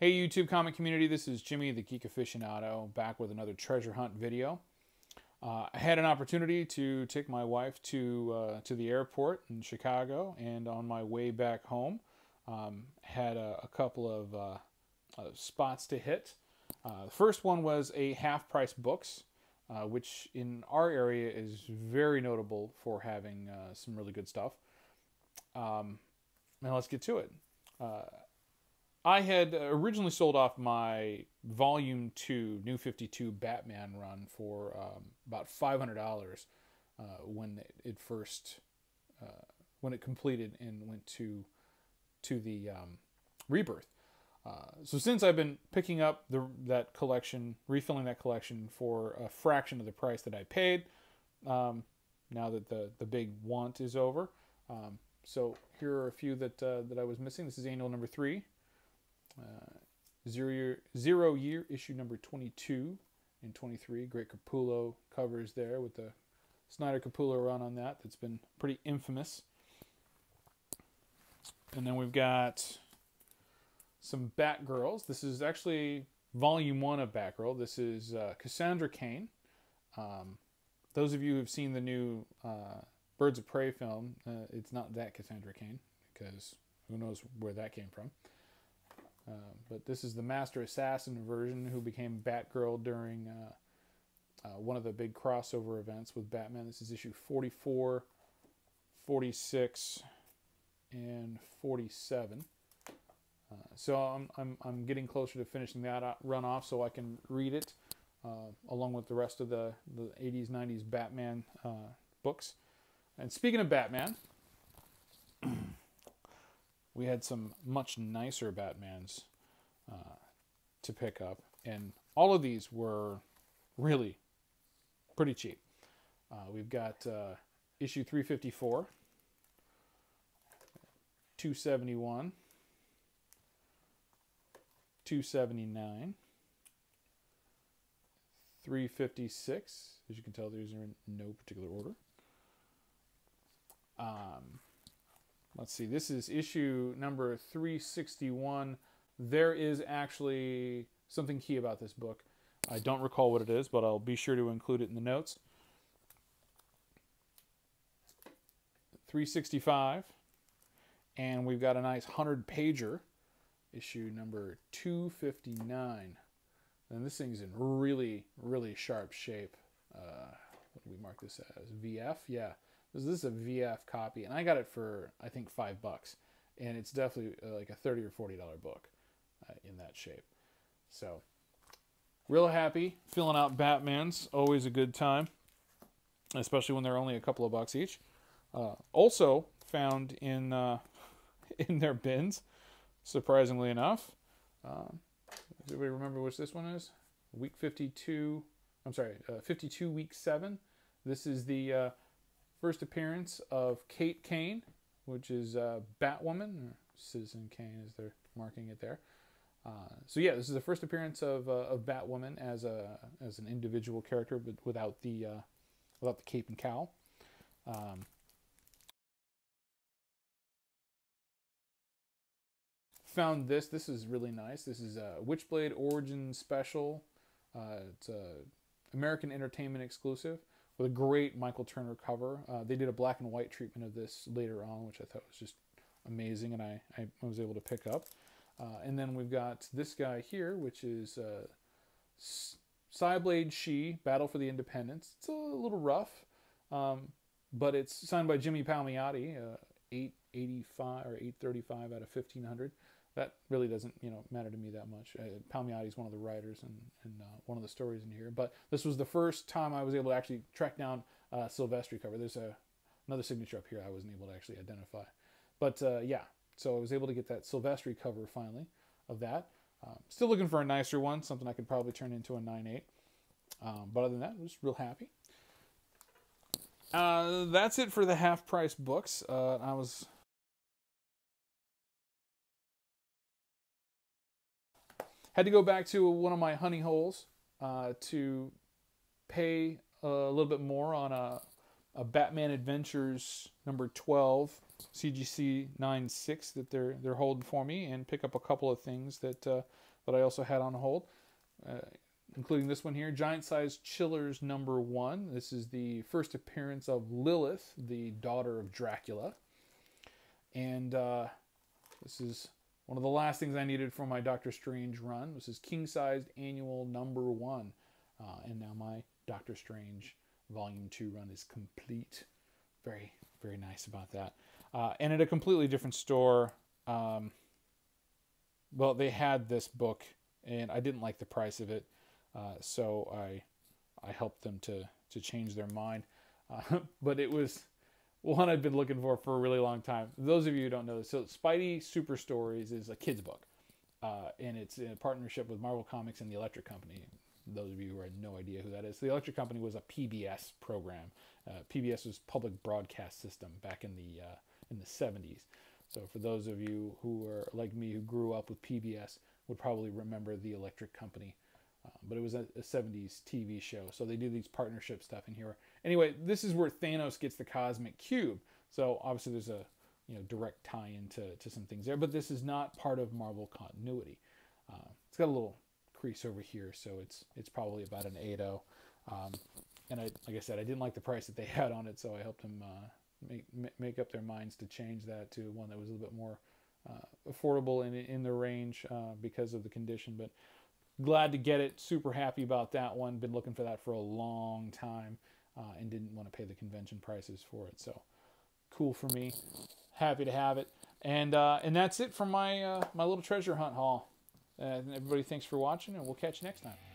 Hey YouTube comic community, this is Jimmy the Geek Aficionado back with another treasure hunt video. I had an opportunity to take my wife to the airport in Chicago, and on my way back home had a couple of spots to hit. The first one was a half-price books, which in our area is very notable for having some really good stuff. And let's get to it. I had originally sold off my Volume 2 New 52 Batman run for about $500 when it first when it completed and went to the Rebirth. So since I've been picking up that collection, refilling that collection for a fraction of the price that I paid, now that the big want is over. So here are a few that I was missing. This is annual number 3. Zero year issue number 22 and 23. Great Capullo covers there with the Snyder Capullo run on that. That's been pretty infamous. And then we've got some Batgirls. This is actually volume 1 of Batgirl. This is Cassandra Cain. Those of you who have seen the new Birds of Prey film, it's not that Cassandra Cain, because who knows where that came from. But this is the Master Assassin version who became Batgirl during one of the big crossover events with Batman. This is issue 44, 46, and 47. So I'm getting closer to finishing that run off so I can read it along with the rest of the 80s, 90s Batman books. And speaking of Batman, we had some much nicer Batmans to pick up, and all of these were really pretty cheap. We've got issue 354, 271, 279, 356. As you can tell, these are in no particular order. Let's see, this is issue number 361. There is actually something key about this book. I don't recall what it is, but I'll be sure to include it in the notes. 365. And we've got a nice 100-pager, issue number 259. And this thing's in really, really sharp shape. What do we mark this as? VF? Yeah. This is a VF copy, and I got it for, I think, $5. And it's definitely like a $30 or $40 book in that shape. So, real happy. Filling out Batmans, always a good time, especially when they're only a couple of bucks each. Also found in in their bins, surprisingly enough. Does everybody remember which this one is? Week 52. I'm sorry, 52 week 7. This is the first appearance of Kate Kane, which is Batwoman, or Citizen Kane as they're marking it there. So yeah, this is the first appearance of Batwoman as an individual character, but without the cape and cowl. Found this. This is really nice. This is a Witchblade Origin Special. It's a American Entertainment exclusive, with a great Michael Turner cover. They did a black and white treatment of this later on, which I thought was just amazing, and I was able to pick up. And then we've got this guy here, which is Cyblade She, Battle for the Independence. It's a little rough, but it's signed by Jimmy Palmiotti, 885 or 835 out of 1500. That really doesn't, matter to me that much. Palmiotti is one of the writers and one of the stories in here. But this was the first time I was able to actually track down Silvestri cover. There's another signature up here I wasn't able to actually identify. But yeah, so I was able to get that Silvestri cover finally of that. Still looking for a nicer one, something I could probably turn into a 9.8. But other than that, I'm just real happy. That's it for the half-price books. Had to go back to one of my honey holes to pay a little bit more on a Batman Adventures number 12 CGC 96 that they're holding for me, and pick up a couple of things that that I also had on hold, including this one here, Giant Size Chillers #1. This is the first appearance of Lilith, the daughter of Dracula. And this is one of the last things I needed for my Doctor Strange run. This is king-sized annual #1. And now my Doctor Strange Volume 2 run is complete. Very, very nice about that. And at a completely different store, well, they had this book, and I didn't like the price of it, so I helped them to change their mind. But it was one I'd been looking for a really long time. Those of you who don't know this, so Spidey Super Stories is a kid's book, and it's in a partnership with Marvel Comics and the Electric Company. Those of you who have no idea who that is, the Electric Company was a PBS program. PBS was Public Broadcast System back in the 70s. So for those of you who are like me, who grew up with PBS, would probably remember the Electric Company. But it was a 70s TV show. So they do these partnership stuff in here. Anyway, this is where Thanos gets the Cosmic Cube. So obviously there's a direct tie-in to some things there. But this is not part of Marvel continuity. It's got a little crease over here, so it's probably about an 8.0. And like I said, I didn't like the price that they had on it, so I helped them make up their minds to change that to one that was a little bit more affordable in the range because of the condition. But glad to get it. Super happy about that one. Been looking for that for a long time and didn't want to pay the convention prices for it. So cool for me. Happy to have it. And that's it for my my little treasure hunt haul. Everybody, thanks for watching, and we'll catch you next time.